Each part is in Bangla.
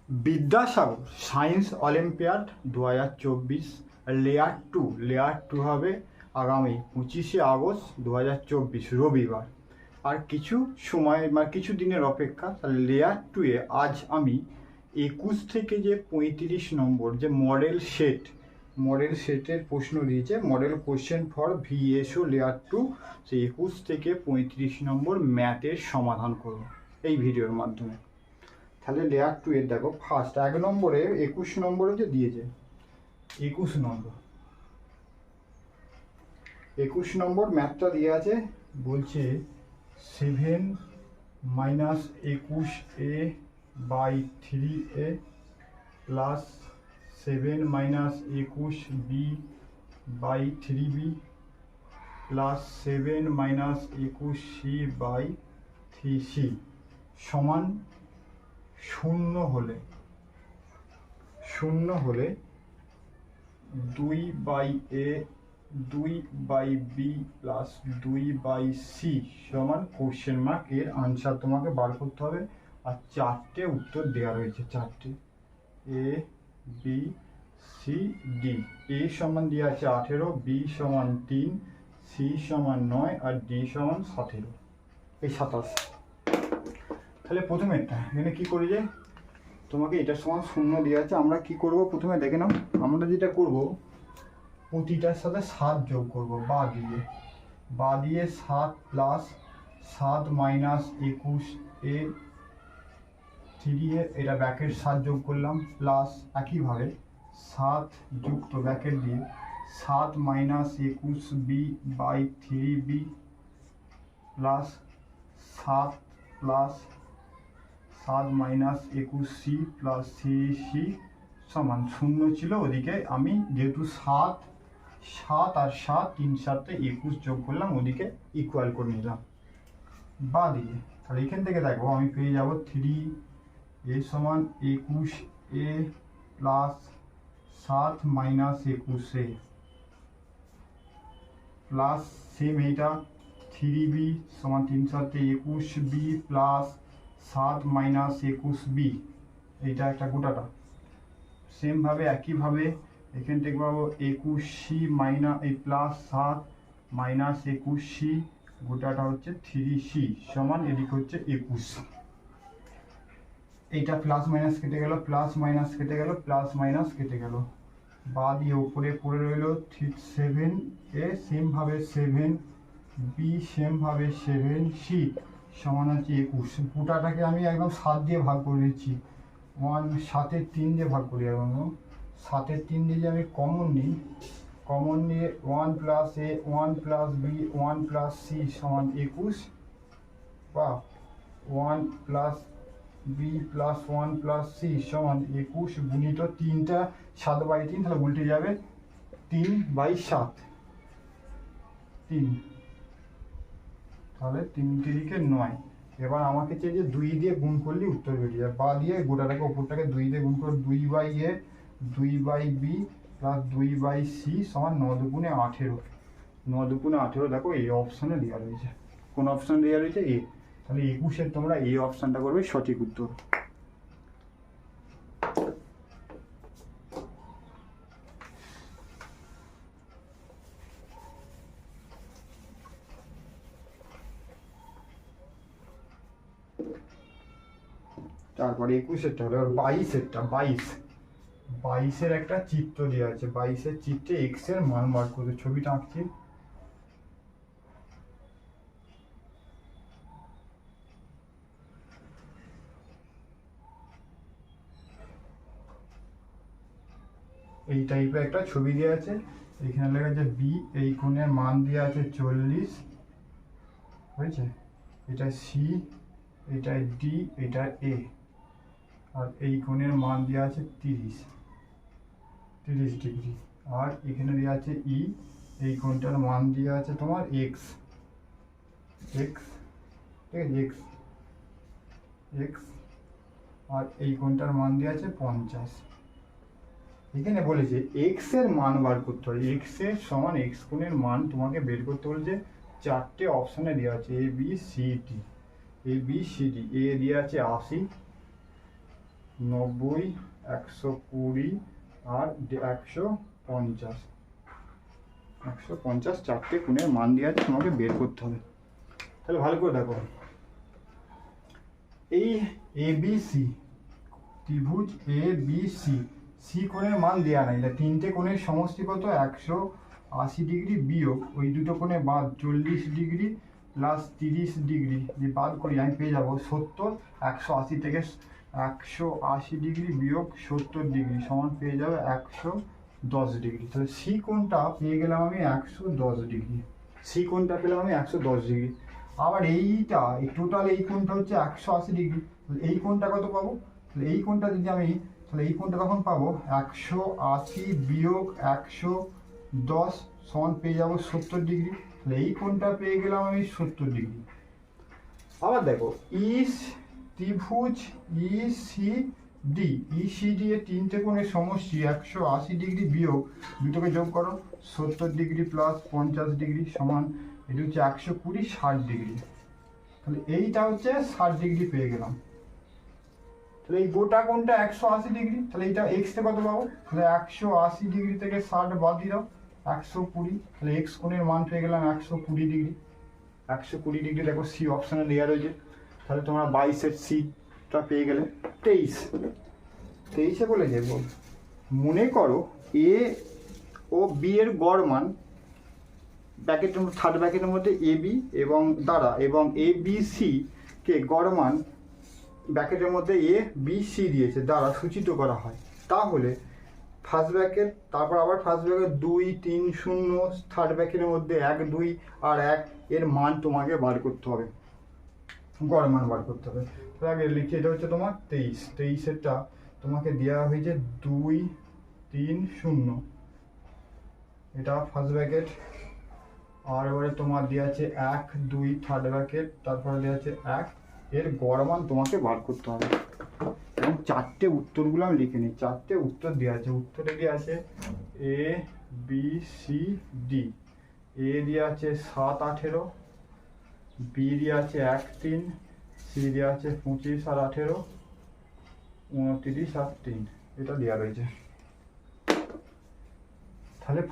Vidyasagar science olympiad 2024 layer two হবে আগামী 25শে আগস্ট 2024 রবিবার। আর কিছু সময় কিছু দিনের অপেক্ষা। তাহলে লেয়ার 2 এ আজ আমি 21 থেকে যে 35 নম্বর যে মডেল সেটের প্রশ্ন দিয়েছে, মডেল কোশ্চেন ফর ভিএসও লেয়ার 2, সেই 21 থেকে 35 নম্বর ম্যাথের সমাধান করব এই ভিডিওর মাধ্যমে। তাহলে লেয়ার 2 এর দেখো ফার্স্ট 1 নম্বরে 21 নম্বরে যে দিয়েছে 21 নম্বর ম্যাথটা দিয়ে আছে, বলছে 7 - 21a by 3a plus 7 - 21b by 3b plus 7 - 21c by 3c সমান শূন্য হলে 2/a 2/b প্লাস 2/c সমান কোশ্চেন মার্ক। এর আনসার তোমাকে বার করতে হবে। আর 4টে উত্তর দেওয়া রয়েছে, 4টে a b c d। a সমান দেওয়া আছে 18, b সমান 3, c সমান 9 আর d সমান 17, এই 27। তাহলে প্রথমে এখানে কি করি যে তোমাকে এটার সমান শূন্য দেওয়া আছে। আমরা কি করব প্রথমে দেখে নাও। আমরা যেটা করব প্রতিটার সাথে 7 যোগ করব বা দিয়ে 7 প্লাস 7 - 21a 3a, এটা ব্র্যাকেট 7 যোগ করলাম, প্লাস একইভাবে 7 যুক্ত ব্র্যাকেট দিয়ে 7 - 21b by 3b plus 7 plus 7 - 21c plus 3c সমান শূন্য ছিল। ওদিকে আমি যেহেতু 7 আর 7 3 7 21 যোগ করলাম, ওদিকে ইকুয়াল করে নিলাম বা দিয়ে। তাহলে এখান থেকে দেখো আমি পেয়ে যাব 3a সমান 21a plus 7 - 21a plus same এইটা 3b সমান 3 7 21b প্লাস 7 - 21b, এইটা একটা গোটাটা। সেমভাবে একইভাবে এখান থেকে পাবো 21c প্লাস 7 - 21c, গোটাটা হচ্ছে 3c সমান এদিকে হচ্ছে 21। এইটা প্লাস মাইনাস কেটে গেল, প্লাস মাইনাস কেটে গেল, প্লাস মাইনাস কেটে গেল, বা দিয়ে উপরে পড়ে রইল 7a, সেমভাবে 7b, সেমভাবে 7c সমান হচ্ছে 21। গোটাটাকে আমি একদম 7 দিয়ে ভাগ করে দিচ্ছি, 7-এর 3 দিয়ে ভাগ করি। এবং 7-এর 3 দিয়ে যে আমি কমন নিয়ে 1 plus a 1 plus b 1 plus c সমান 21, বা 1 plus b plus 1 plus c সমান 21 গুণিত 3টা 7/3, তাহলে উল্টে যাবে 3/7, 3, তাহলে 3 তিরিকে 9। এবার আমাকে চাই যে 2 দিয়ে গুণ করলে উত্তর বেরিয়ে যায়, বা দিয়ে গোটাটাকে ওপরটাকে 2 দিয়ে গুণ করে 2/a 2/b প্লাস 2/c সমান 9 দুগুণে 18, 9 দুগুণে 18। দেখো এই অপশানে দেওয়া রয়েছে। কোন অপশান দেওয়া রয়েছে? এ। তাহলে 21-এর তোমরা এই অপশানটা করবে সঠিক উত্তর। তারপরে 21-এরটা হলো 22-এরটা। 22-এর একটা চিত্র দেওয়া আছে। 22-এর চিত্রে এক্স এর মান বার করতে, ছবিটা আঁকছি। এই টাইপের একটা ছবি দেওয়া আছে। এখানে লেখা আছে বি, এই কোণের মান দেওয়া আছে 40, হয়েছে? এটা সি, এটা ডি, এটা এ, আর এই কোণের মান দেওয়া আছে 30 ডিগ্রি। আর এখানে দেওয়া আছে ই, এই কোণটার মান দেওয়া আছে তোমার এক্স, ঠিক আছে, এক্স, আর এই কোণটার মান দেওয়া আছে 50। এখানে বলেছে এক্স এর মান বার করতে হবে। এক্স এর সমান এক্স কোণের মান তোমাকে বের করতে বলছে। 4টে অপশানে দেওয়া আছে এ বি সি ডি। এ দেওয়া আছে 80, 90, 120 আর 150। 150 চারটে কোণের মান দিয়ে আছে, তোমাকে বের করতে হবে। তাহলে ভালো করে দেখো, এই ABC ত্রিভুজ ABC, সি কোণের মান দেওয়া নাই, তা তিনটে কোণের সমষ্টি কত? 180 ডিগ্রি বিয়োগ ওই দুটো কোণে বাদ 40 ডিগ্রি প্লাস 30 ডিগ্রি দিয়ে বাদ করি আমি পেয়ে যাবো 70। 180 থেকে 180 ডিগ্রি বিয়োগ 70 ডিগ্রি সমান পেয়ে যাবে 110 ডিগ্রি। তাহলে সি কোণটা পেয়ে গেলাম আমি 110 ডিগ্রি। সি কোণটা পেলাম আমি 110 ডিগ্রি। আবার এইটা এই টোটাল এই কোণটা হচ্ছে 180 ডিগ্রি। এই কোণটা কত পাবো? তাহলে এই কোণটা যদি আমি, তাহলে এই কোণটা তখন পাবো 180 বিয়োগ 110 সমান পেয়ে যাবো 70 ডিগ্রি। তাহলে এই কোণটা পেয়ে গেলাম আমি 70 ডিগ্রি। আবার দেখো ত্রিভুজ ইসিডি এর তিনটে কোণের সমষ্টি 180 ডিগ্রি বিয়োগ দুটোকে যোগ করো 70 ডিগ্রি প্লাস 50 ডিগ্রি সমান এটা হচ্ছে 120, 60 ডিগ্রি। তাহলে এইটা হচ্ছে 60 ডিগ্রি পেয়ে গেলাম। তাহলে এই গোটা কোণটা 180 ডিগ্রি, তাহলে এইটা এক্স তে কত পাবো? তাহলে 180 ডিগ্রি থেকে 60 বাদ দিয়ে দাও 120, তাহলে এক্স কোণের মান পেয়ে গেলাম 120 ডিগ্রি। 120 ডিগ্রি দেখো সি অপশানে দেওয়া রয়েছে। তাহলে তোমরা 22-এর সিটা পেয়ে গেলে। 23-এ বলে যে মনে করো এ ও বি এর গড় মান ব্র্যাকেটের থার্ড ব্র্যাকেটের মধ্যে এ বি এবং দ্বারা এবং এ বি সি কে গড় মান ব্র্যাকেটের মধ্যে এ বি সি দিয়েছে দ্বারা সূচিত করা হয়। তাহলে ফার্স্ট ব্র্যাকেট, তারপর আবার ফার্স্ট ব্র্যাকেট 2, 3, 0, থার্ড ব্র্যাকেটের মধ্যে 1, 2 আর 1 এর মান তোমাকে বার করতে হবে, গড় মান বার করতে হবে। তো আগে লিখে এটা হচ্ছে তোমার 23-এরটা তোমাকে দেওয়া হয়েছে 2, 3, 0, এটা ফার্স্ট ব্র্যাকেট। আর এবারে তোমার দেওয়া আছে 1, 2 থার্ড ব্র্যাকেট, তারপরে দেওয়া আছে 1, এর গড় মান তোমাকে বার করতে হবে। এবং চারটে উত্তরগুলো আমি লিখে নিই। চারটে উত্তর দেওয়া আছে। উত্তরে দেওয়া আছে এ বি সি ডি। এ দেওয়া আছে 7, 18, বি দেওয়া আছে 1, 3, সি দেওয়া আছে 25 আর 18, 29 আর 3, এটা দেওয়া রয়েছে। তাহলে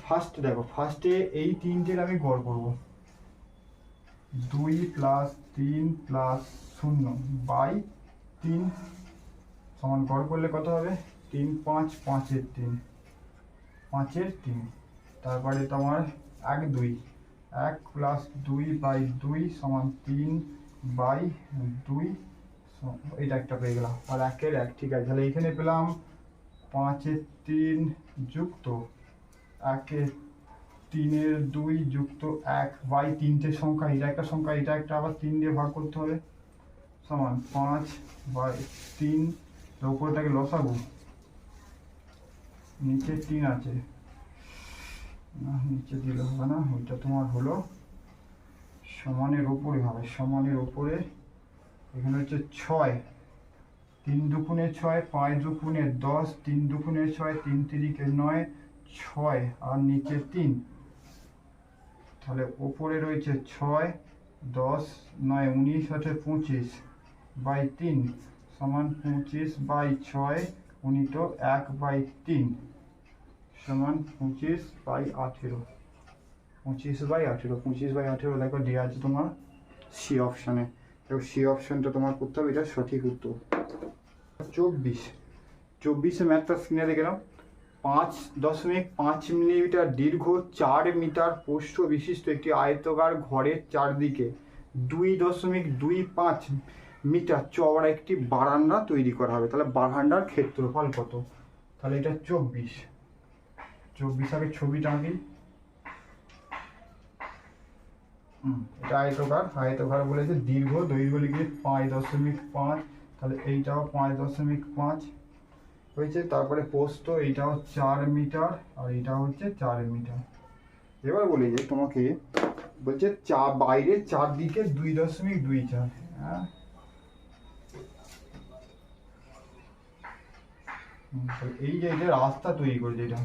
ফার্স্ট দেখো, ফার্স্টে এই তিনটের আমি গড় করব। 2 প্লাস 3 প্লাস 0 বাই 3 সমান গড় করলে কত হবে? 3, 5, 5-এর 3, 5-এর 3। তারপরে তোমার 1, 2, 1 প্লাস 2 বাই 2 সমান 3 বাই 2, এটা একটা পেয়ে গেলাম। আর 1-এর 1, ঠিক আছে। তাহলে এইখানে পেলাম 5-এর 3 যুক্ত 1-এর 3-এর 2 যুক্ত 1 বাই 3টে সংখ্যা, এটা একটা সংখ্যা, এটা একটা, আবার 3 দিয়ে ভাগ করতে হবে সমান 5 বাই 3। উপরটাকে লসাগু, নিচে 3 আছে না, নিচে দিলে হবে না, ওইটা তোমার হলো সমানের উপরে হবে। সমানের উপরে এখানে হচ্ছে 6, 3 দুগুণে 6, 5 দুগুণে 10, 3 দুগুণে 6, 3 তিরিকে 9, 6 আর নিচে 3। তাহলে উপরে রয়েছে 6, 10, 9, 19 আছে 25 বাই 3 সমান 25 বাই 6, 1 বাই 3 সমান 25 বাই 18। 25 বাই 18, 25 বাই 18 দেখো দেওয়া আছে তোমার সি অপশানে। দেখো সি অপশানটা তোমার করতে হবে, এটা সঠিক উত্তর। 24-এ ম্যাথটা স্ক্রিনে দেখলাম। 5.5 মিলিমিটার দীর্ঘ 4 মিটার প্রস্থ বিশিষ্ট একটি আয়তাকার ঘরের চারদিকে 2.25 মিটার চওড়া একটি বারান্দা তৈরি করা হবে। তাহলে বারান্দার ক্ষেত্রফল কত? তাহলে এটা 24 আগে ছবিটা আঁকি। এটা আয়তকার বলেছে। দৈর্ঘ্য লিখে 5.5, তাহলে এইটাও 5.5 হয়েছে। তারপরে প্রস্থ এইটাও 4 মিটার আর এটা হচ্ছে 4 মিটার। এবার বলি যে তোমাকে বলছে বাইরে চারদিকে 2.24, হ্যাঁ এই যে এটা রাস্তা তৈরি করেছে, এটা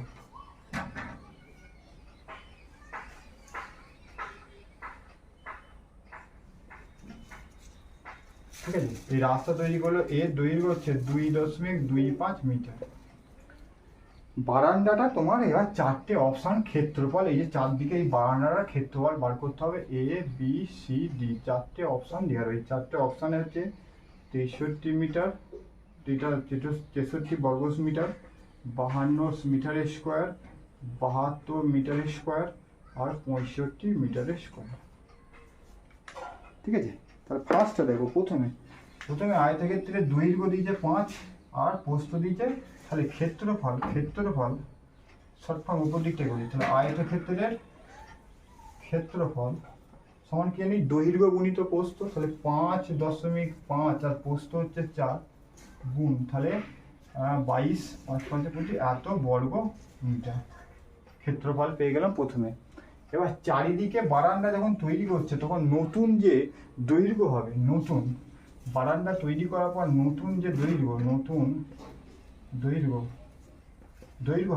ঠিক আছে। এই রাস্তা তৈরি করলো, এর দৈর্ঘ্য হচ্ছে 2.25 মিটার। বারান্দাটা তোমার এবার চারটে অপশান ক্ষেত্রফল, এই যে চারদিকে এই বারান্দাটার ক্ষেত্রফল বার করতে হবে, এ বি সি ডি চারটে অপশান দেওয়া রয়েছে। চারটে অপশানে হচ্ছে 63 মিটার, 63 বর্গ meter, 52 meter square, 72 meter square আর 65 মিটার স্কোয়ার। ঠিক আছে, তাহলে ফার্স্টটা দেখো, প্রথমে আয়তক্ষেত্রের দৈর্ঘ্য দিয়েছে 5 আর প্রস্থ দিয়েছে, তাহলে ক্ষেত্রফল শর্ট ফর্ম উপর দিকটা করি, তাহলে আয়তক্ষেত্রের ক্ষেত্রফল সমান কি জানি দৈর্ঘ্য গুণিত প্রস্থ, তাহলে 5.5 আর প্রস্থ হচ্ছে 4 গুণ, তাহলে 22 5 5 25 এত বর্গ মিটার ক্ষেত্রফল পেয়ে গেলাম প্রথমে। এবার চারিদিকে বারান্দা যখন তৈরি করছে তখন নতুন যে দৈর্ঘ্য হবে, নতুন বারান্দা তৈরি করার পর নতুন যে দৈর্ঘ্য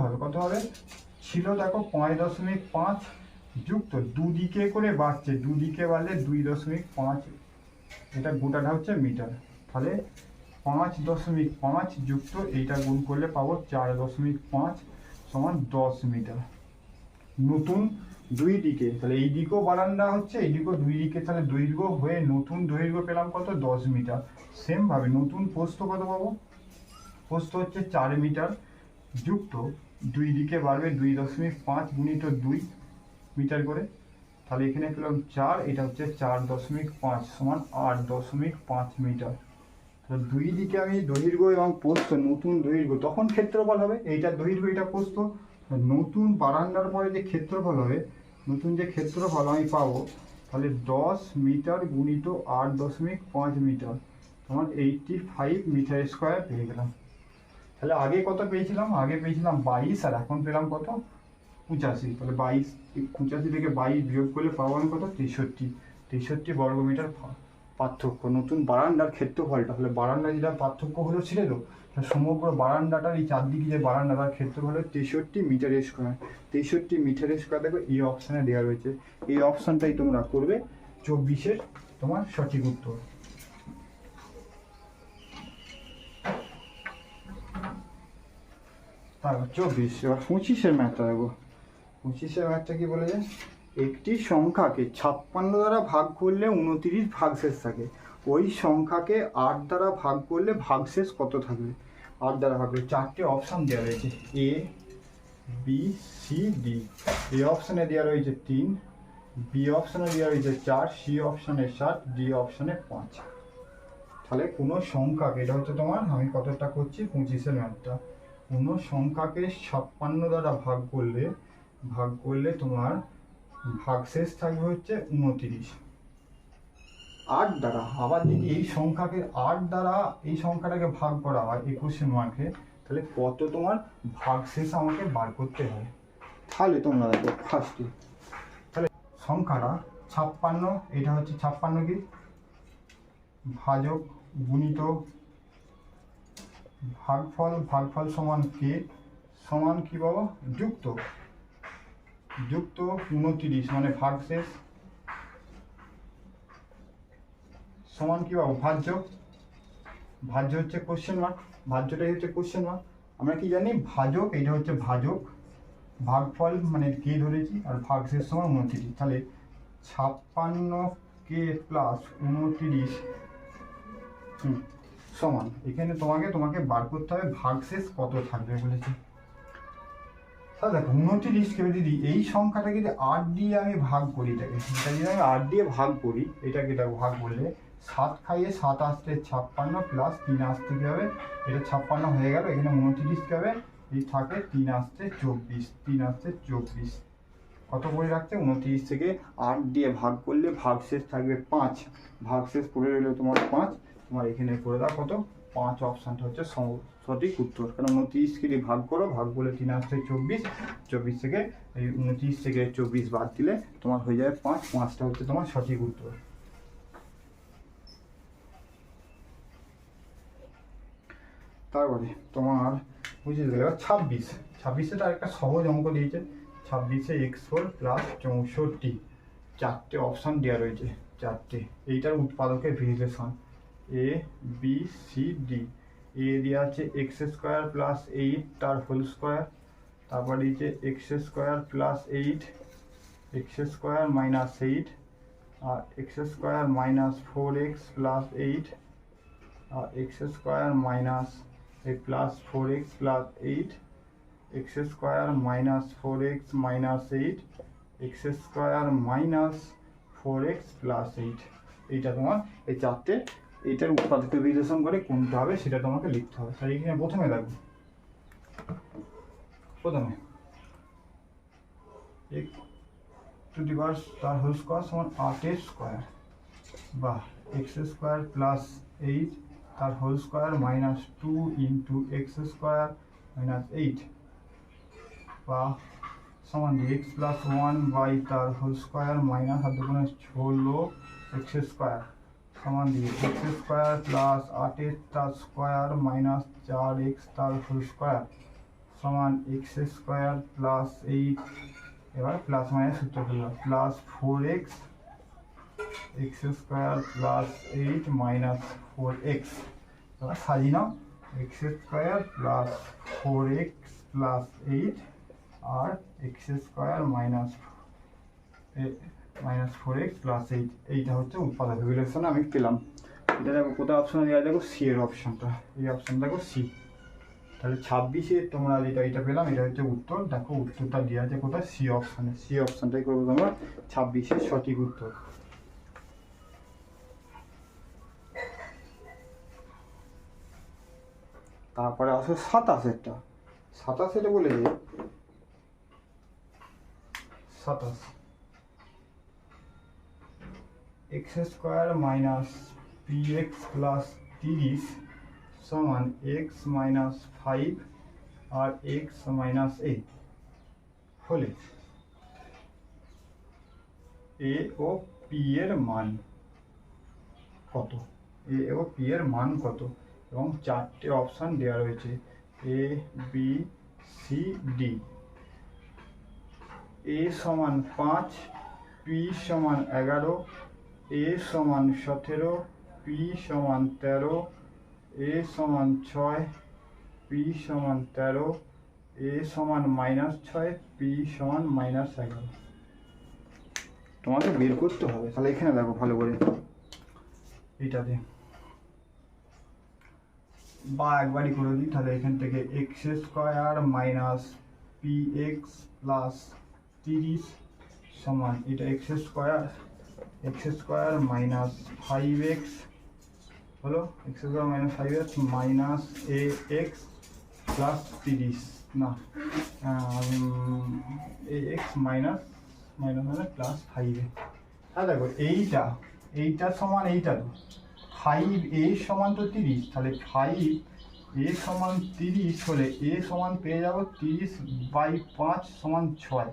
হবে কত হবে, ছিল দেখো 5.5 যুক্ত দুদিকে করে বাড়ছে, দুদিকে বাড়লে 2.5, এটা গোটাটা হচ্ছে মিটার, তাহলে 5.5 যুক্ত এইটা গুণ করলে পাবো 4.5 সমান 10 মিটার। নতুন দুই দিকে, তাহলে এই দিকেও বারান্দা হচ্ছে, এই দিকেও দুই দিকে, তাহলে দৈর্ঘ্য হয়ে নতুন দৈর্ঘ্য পেলাম কত 10 মিটার। সেম ভাবে নতুন প্রস্থ কত পাবো, প্রস্থ হচ্ছে 4 মিটার যুক্ত দুই দিকে বাড়বে 2.5 গুণিত 2 মিটার করে, তাহলে এখানে পেলাম 4, এটা হচ্ছে 4.5 সমান 8.5 মিটার। তাহলে দুই দিকে আমি দৈর্ঘ্য এবং প্রস্থ, নতুন দৈর্ঘ্য তখন ক্ষেত্রফল হবে, এইটা দৈর্ঘ্য এটা প্রস্থ, নতুন বারান্দার পরে যে ক্ষেত্রফল হবে, নতুন যে ক্ষেত্রফল আমি পাবো, তাহলে 10 মিটার গুণিত 8.5 মিটার তোমার 85 মিটার স্কোয়ার পেয়ে গেলাম। তাহলে আগে কত পেয়েছিলাম, আগে পেয়েছিলাম 22 আর এখন পেলাম কত 85, তাহলে 85 থেকে 22 বিয়োগ করলে পাবো আমি কত 63 বর্গ মিটার পার্থক্য নতুন বারান্দার ক্ষেত্রফলটা। তাহলে বারান্দা যেটা পার্থক্য হলো ছিল তো, সমগ্র বারান্দাটার এই চারদিকে যে বারান্দাটার ক্ষেত্রফল হলো 63 মিটার স্কোয়ার। 63 মিটার স্কোয়ার দেখো এই অপশানে দেওয়া রয়েছে, এই অপশানটাই তোমরা করবে 24-এর তোমার সঠিক উত্তর। তারপর 24, এবার 25-এর ম্যাথটা দেখো। 25-এর ম্যাথটা কি বলেছে, একটি সংখ্যাকে 56 দ্বারা ভাগ করলে 29 ভাগশেষ থাকে, ওই সংখ্যাকে 8 দ্বারা ভাগ করলে ভাগশেষ কত থাকবে। 8 দ্বারা ভাগ করলে চারটে অপশান দেওয়া রয়েছে, এ বি সি ডি। এ অপশানে দেওয়া রয়েছে 3, বি অপশানে দেওয়া রয়েছে 4, সি অপশানে 7, ডি অপশানে 5। তাহলে কোনো সংখ্যাকে, এটা হচ্ছে তোমার আমি কতটা করছি 25-এর ম্যাথটা, কোনো সংখ্যাকে 56 দ্বারা ভাগ করলে তোমার ভাগশেষ থাকবে হচ্ছে 29। 8 দ্বারা আবার যদি এই সংখ্যাকে 8 দ্বারা এই সংখ্যাটাকে ভাগ করা হয় 21-এর মার্কে, তাহলে কত তোমার ভাগশেষ আমাকে বার করতে হয়। তাহলে তোমরা দেখো ফার্স্টে, তাহলে সংখ্যাটা 56, এটা হচ্ছে 56 কি ভাজক গুণিত ভাগফল সমান কে সমান কি বাবা যুক্ত 29 মানে ভাগশেষ সমান কি পাবো ভাজ্য হচ্ছে কোশ্চেন মার্ক, ভাজ্যটাই হচ্ছে কোশ্চেন মার্ক। আমরা কি জানি ভাজক, এটা হচ্ছে ভাজক, ভাগফল মানে কে ধরেছি আর ভাগশেষ সমান 29, তাহলে 56 কে প্লাস 29 সমান, এখানে তোমাকে বার করতে হবে ভাগশেষ কত থাকবে বলেছে। তাহলে দেখো 29কে যদি এই সংখ্যাটাকে যদি 8 দিয়ে আমি ভাগ করি, এটা যদি আমি 8 দিয়ে ভাগ করি, এটাকে ভাগ করলে 7 খাইয়ে 7 আসতে 56 প্লাস 3 আসতে কি হবে, এটা 56 হয়ে গেল, এখানে 29 কি হবে, এই থাকে 3 আসতে 24, কত করে রাখছে 29 থেকে 8 দিয়ে ভাগ করলে ভাগশেষ থাকবে 5, ভাগশেষ পড়ে রইল তোমার 5, তোমার এখানে করে দাও কত 5, অপশানটা হচ্ছে সঠিক উত্তর। কারণ 29কে দিয়ে ভাগ করো, ভাগ করলে 3 আসতে 24 থেকে এই 29 থেকে 24 বাদ দিলে তোমার হয়ে যাবে 5টা হচ্ছে তোমার সঠিক উত্তর। তারপরে তোমার বুঝে গেলে 26-এ একটা সহজ অঙ্ক দিয়েছে, 26-এ x4 প্লাস 64, চারটে অপশান দেওয়া রয়েছে, চারটে, এইটার উৎপাদকের ভেরিয়েশন এ বি সি ডি। এ দেওয়া আছে এক্স স্কোয়ার প্লাস 8 তার হোল স্কোয়ার, তারপর দিয়েছে X square plus 8, X square minus 8, আর X square minus 4x plus 8, আর X square minus plus 4x plus 8, X square minus 4x minus 8, X square minus 4x plus 8। এইটা তোমার এই চারটে, এইটার উৎপাদকে রিলেশন করে কোনটা হবে সেটা তোমাকে লিখতে হবে। তাই এখানে প্রথমে দেখো, প্রথমে টু দি পাওয়ার তার হোল স্কোয়ার সমান 8 স্কোয়ার, বা এক্স স্কোয়ার প্লাস 8 তার whole square minus 2 into x square minus 8, বা সমান এক্স প্লাস 1 বাই তার whole square minus 16 x square সমান দিয়ে এক্স স্কোয়ার প্লাস 8 তার স্কোয়ার মাইনাস 4x তার হোল স্কোয়ার সমান এক্স স্কোয়ার প্লাস 8, এবার প্লাস মাইনাস সূত্র করলাম, plus 4x X square plus 8 minus 4x। এবার সাজিয়ে নাও, X square plus 4x plus 8 আর X square minus 4x plus 8, এইটা হচ্ছে উৎপাদক রিলেশন আমি পেলাম। এটা দেখো কোথায় অপশনে দেওয়া, দেখো সি এর অপশনটা, এই অপশন দেখো সি। তাহলে 26-এ তোমরা যেটা এটা পেলাম এটা হচ্ছে উত্তর। দেখো উত্তরটা দেওয়া আছে কোথায়, সি অপশনে, সি অপশনটাই করবো তোমরা 26-এর সঠিক উত্তর। তারপরে আসো 27-এরটা। 27-এ বলে যে 27 x square minus P X plus 30 সমান এক্স মাইনাস 5 আর এক্স মাইনাস 8 হলে এ ও পি এর মান কত, এ ও পি এর মান কত, এবং চারটে অপশান দেওয়া রয়েছে এ বি সি ডি। এ সমান 5, পি সমান 11, এ সমান 17, পি সমান 13, এ সমান 6, পি সমান 13, এ সমান -6, পি সমান -11। তোমাকে বের করতে হবে। তাহলে এখানে দেখো ভালো করে, এইটাতে বা একবারই করে দিই। তাহলে এখান থেকে X square minus P X plus 30 সমান এটা এক্স স্কোয়ার মাইনাস 5x হলো, X square minus 5x minus A X plus 30, না এ এক্স মাইনাস মানে প্লাস 5a। তাহলে দেখো এইটা সমান এইটা তো 5, এ সমান তো 30, তাহলে 5 এ সমান 30 হলে এ সমান পেয়ে যাবো 30/5 সমান 6।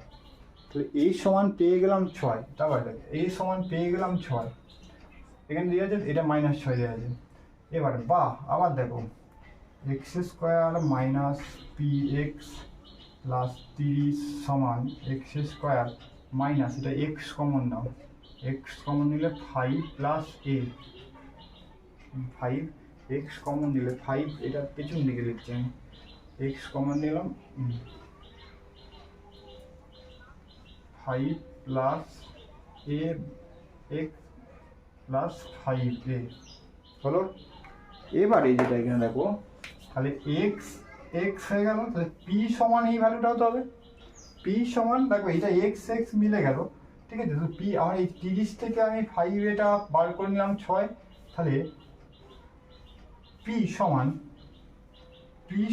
তাহলে এই সমান পেয়ে গেলাম 6, তারপর দেখো এই সমান পেয়ে গেলাম 6, এখানে দেওয়া আছে এটা -6 দেওয়া আছে। এবার বা আবার দেখো x square minus P X plus 30 সমান এক্স স্কোয়ার মাইনাস এটা এক্স কমন নাও, এক্স কমন নিলে 5 প্লাস এ, 5 এক্স কমন নিলে 5, এটা পেছন দিকে লিখছি আমি, এক্স কমন নিলাম 5 প্লাস এ এক্স প্লাস 5a হলো। এবারে যেটা এখানে দেখো, তাহলে এক্স এক্স হয়ে গেল, তাহলে পি সমান এই ভ্যালুটাও তো হবে, পি সমান দেখো এটা এক্স এক্স মিলে গেল, ঠিক আছে। তো পি আমার এই 30 থেকে আমি 5 এটা বার করে নিলাম 6, তাহলে পি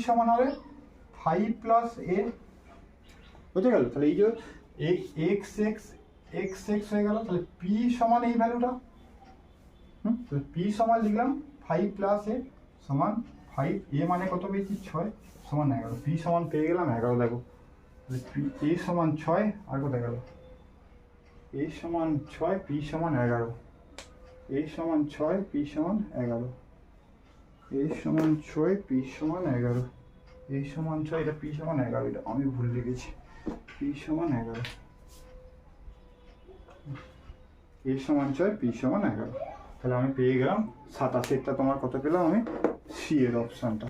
সমান হবে 5 প্লাস এ, বুঝে গেল। তাহলে এই যে এক্স এক্স হয়ে গেল, তাহলে পি সমান এই ভ্যালুটা, তাহলে পি সমান লিখলাম 5 প্লাস এ সমান 5, এ মানে কত পেয়েছি 6 সমান 11, পি সমান পেয়ে গেলাম 11। দেখো তাহলে এ সমান 6 আর কোথায় গেল, এ সমান 6 পি সমান 11, এ সমান 6 পি সমান 11, এ সমান 6 পি সমান 11, এ সমান 6 এটা পি সমান 11, এটা আমি ভুল লিখেছি, পি সমান 11, এ সমান 6 পি সমান 11। তাহলে আমি পেয়ে গেলাম 87টা। তোমার কত পেলাম আমি? সি এর অপশানটা।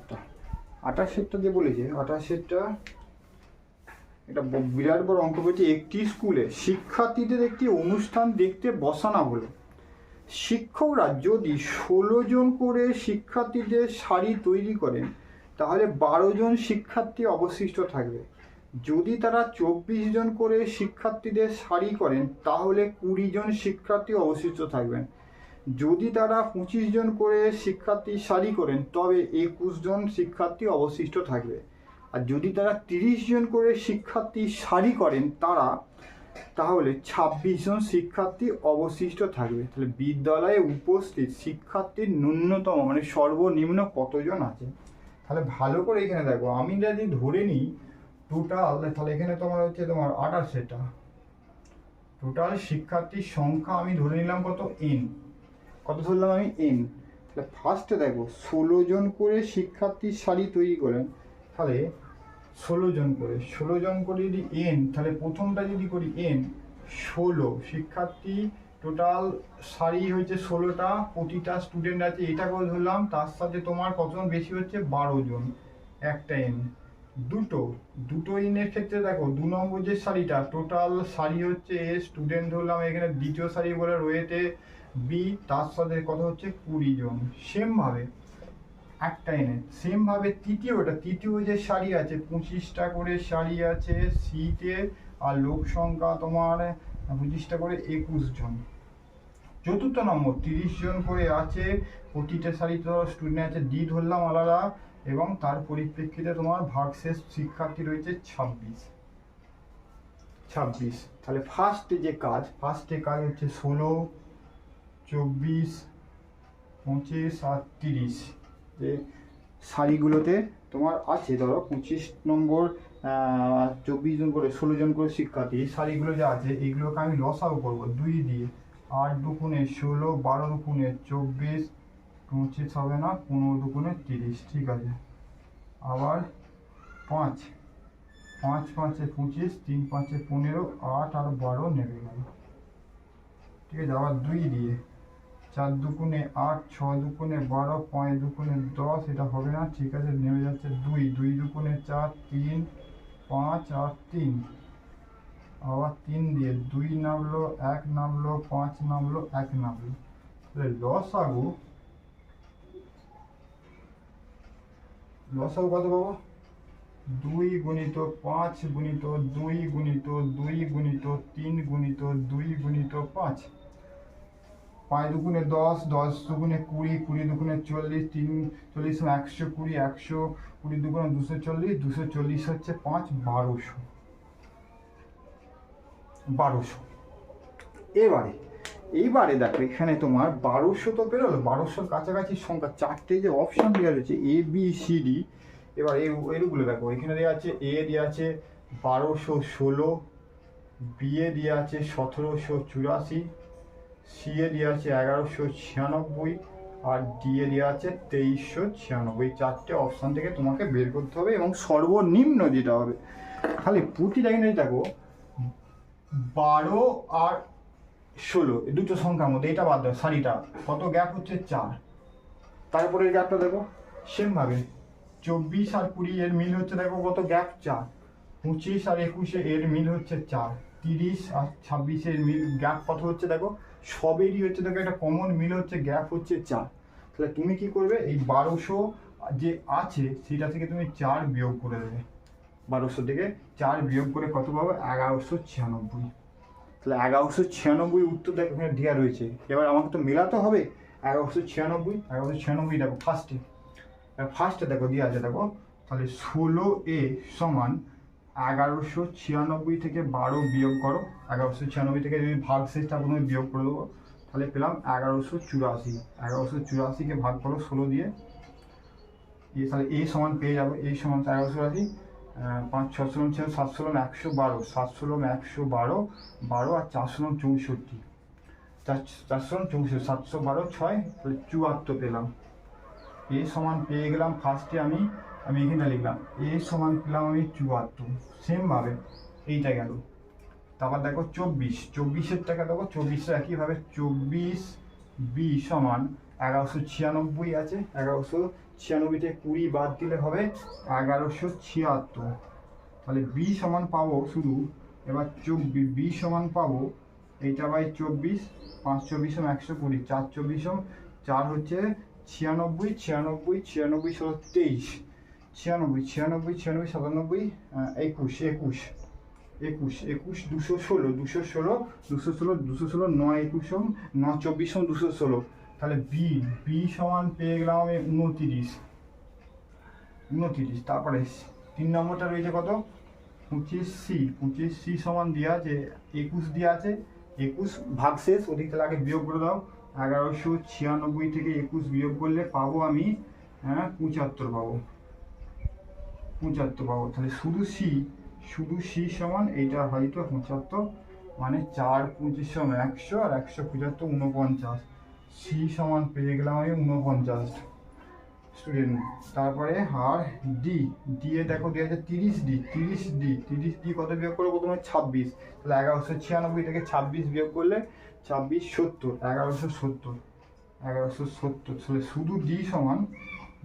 28টা যে বলেছে, 28টা এটা বিরাট বড় অঙ্ক বলছে। একটি স্কুলে শিক্ষার্থীদের একটি অনুষ্ঠান দেখতে বসানো হলো। শিক্ষকরা যদি 16 জন করে শিক্ষার্থীদের সারি তৈরি করেন তাহলে 12 জন শিক্ষার্থী অবশিষ্ট থাকবে। যদি তারা 24 জন করে শিক্ষার্থীদের সারি করেন তাহলে 20 জন শিক্ষার্থী অবশিষ্ট থাকবেন। যদি তারা 25 জন করে শিক্ষার্থী সারি করেন তবে 21 জন শিক্ষার্থী অবশিষ্ট থাকবে। আর যদি তারা 30 জন করে শিক্ষার্থী সারি করেন তাহলে 26 জন শিক্ষার্থী অবশিষ্ট থাকবে। তাহলে বিদ্যালয়ে উপস্থিত শিক্ষার্থীর ন্যূনতম মানে সর্বনিম্ন কতজন আছে? তাহলে ভালো করে এখানে দেখো, আমি যদি ধরে নিই টোটাল, তাহলে এখানে তোমার হচ্ছে তোমার 28টা টোটাল শিক্ষার্থীর সংখ্যা আমি ধরে নিলাম কত? এন। কত ধরলাম আমি? এন। তাহলে ফার্স্টে দেখো 16 জন করে শিক্ষার্থীর সারি তৈরি করেন, তাহলে 16 জন করে যদি এন, তাহলে প্রথমটা যদি করি এন 16 শিক্ষার্থী টোটাল সারি হচ্ছে 16টা, প্রতিটা স্টুডেন্ট আছে এটা করে ধরলাম। তার সাথে তোমার কতজন বেশি হচ্ছে? 12 জন। একটা এন। দুটো এনের ক্ষেত্রে দেখো 2 নম্বর যে সারিটা টোটাল সারি হচ্ছে এ, স্টুডেন্ট ধরলাম এখানে দ্বিতীয় সারি বলে রয়েছে বি, তার সাথে কত হচ্ছে? 20 জন। সেমভাবে একটা এনে সেমভাবে তৃতীয় যে সারি আছে 25টা করে সারি আছে সিতে, আর লোক সংখ্যা তোমার 25টা করে 21 জন। চতুর্থ নম্বর 30 জন করে আছে, প্রতিটা সারিতে স্টুডেন্ট আছে ডি ধরলাম আলাদা, এবং তার পরিপ্রেক্ষিতে তোমার ভাগশেষ শিক্ষার্থী রয়েছে 26। তাহলে ফার্স্টে কাজ হচ্ছে 16, 24, 25 আর 30 যে সারিগুলোতে তোমার আছে। ধরো 25 নম্বর 24 জন করে 16 জন করে শিক্ষার্থী, এই সারিগুলো যা আছে এইগুলোকে আমি লসাগু করবো 2 দিয়ে। 8 দুগুণে 16, 12 দুগুণে 24, 25 হবে না, 15 দুগুণে 30। ঠিক আছে। আবার 5 5 25, 3 5 15, 8 আর 12 নেমে গেল। ঠিক আছে। আবার 2 দিয়ে 4 দুগুণে 8, 6 দুগুণে 12, 5 দুগুণে 10, এটা হবে না। ঠিক আছে, নেমে যাচ্ছে 2 দুগুণে 4, 3 5 আর 3। আবার 3 দিয়ে 2 নামলো, 1 নামলো, 5 নামলো, 1 নামলো। তাহলে লসাগু কত পাবো? 2 গুণিত 5 গুণিত 2 গুণিত 2 গুণিত 3 গুণিত 2 গুণিত 5। 5 দুগুণে 10, 10 দুগুণে 20, 20 দুগুণে 40, 3 40 120, 120 দুগুণে 240, 240 হচ্ছে 5, 1200। এইবারে দেখো এখানে তোমার 1200 তো বেরোলো, 1200 কাছাকাছি সংখ্যা 4টে যে অপশন দেওয়া রয়েছে এ বি সি ডি। এবার এইগুলো দেখো, এখানে দেওয়া আছে এ দেওয়া আছে 1216, বি এ দেওয়া আছে 1784, সি এ দেওয়া আছে 1196, আর ডি এ দেওয়া আছে 2396। 4টে অপশান থেকে তোমাকে বের করতে হবে এবং সর্বনিম্ন যেটা হবে। খালি প্রতিটা এখানে দেখো 12 আর 16 এই দুটো সংখ্যার মধ্যে এটা বাদ দাও, সারিটা কত গ্যাপ হচ্ছে? 4। তারপরে গ্যাপটা দেখো সেমভাবে 24 আর 20 এর মিল হচ্ছে দেখো কত গ্যাপ? 4। 25 আর 21 এর মিল হচ্ছে 4। 30 আর 26 এর মিল গ্যাপ কত হচ্ছে দেখো? সবেরই হচ্ছে দেখো একটা কমন মিল হচ্ছে গ্যাপ হচ্ছে 4। তাহলে তুমি কি করবে? এই 1200 যে আছে সেটা থেকে তুমি 4 বিয়োগ করে দেবে। 1200 থেকে 4 বিয়োগ করে কত পাবো? 1196। তাহলে 1196 উত্তর দেখো এখানে দেওয়া রয়েছে। এবার আমাকে তো মেলাতে হবে 1196 দেখো ফার্স্টে দেখো দেওয়া আছে দেখো। তাহলে 16A সমান 1196 থেকে 12 বিয়োগ করো। 1196 থেকে যদি ভাগশেষটা প্রথমে বিয়োগ করে দেবো, তাহলে পেলাম 1184। 1184কে ভাগ করো 16 দিয়ে, তাহলে এই সমান পেয়ে যাবো। এই সমান 1184, 5 6 ষোলো 7 ষোলো 112, 7 ষোলো 112, 12 আর 4 ষোলো 64, 4 ষোলো 64, 712 6, তাহলে 74 পেলাম। এ সমান পেয়ে গেলাম ফার্স্টে আমি এখানে লিখলাম এ সমান পেলাম আমি 74। সেমভাবে এইটা গেল। তারপর দেখো 24, 24-এর টাকা দেখো 24 একইভাবে 24 বি সমান 1196 আছে, 1196 থেকে 20 বাদ দিলে হবে 1176। তাহলে বি সমান পাবো শুধু এবার 24, বি সমান পাবো এইটা বাই 24, 5 24 120, 4 24 4 হচ্ছে 96, 96 96 ষোলো 23, 96 96 96 97 21 21 21 216 216 216 216 9 21 9 24 216। তাহলে বি বি সমান পেয়ে গেলাম আমি 29 29। তারপরে 3 নম্বরটা রয়েছে কত 25C, 25C সমান দেওয়া আছে 21 দেওয়া আছে, 21 ভাগশেষ ওদিক থেকে আগে বিয়োগ করে দাও, 1196 থেকে 21 বিয়োগ করলে পাবো আমি 75 পাবো, 75 পাবো। তাহলে শুধু সি সমান এইটা হয়তো 75, মানে 4 25 100 আর 175 49, সি সমান পেয়ে গেলাম আমি 49 স্টুডেন্ট। তারপরে আর ডি এ দেখো দেওয়া আছে 30D কত বিয়োগ করবো তোমার 26, তাহলে 1196 থেকে 26 বিয়োগ করলে 26 70, 1170 তাহলে শুধু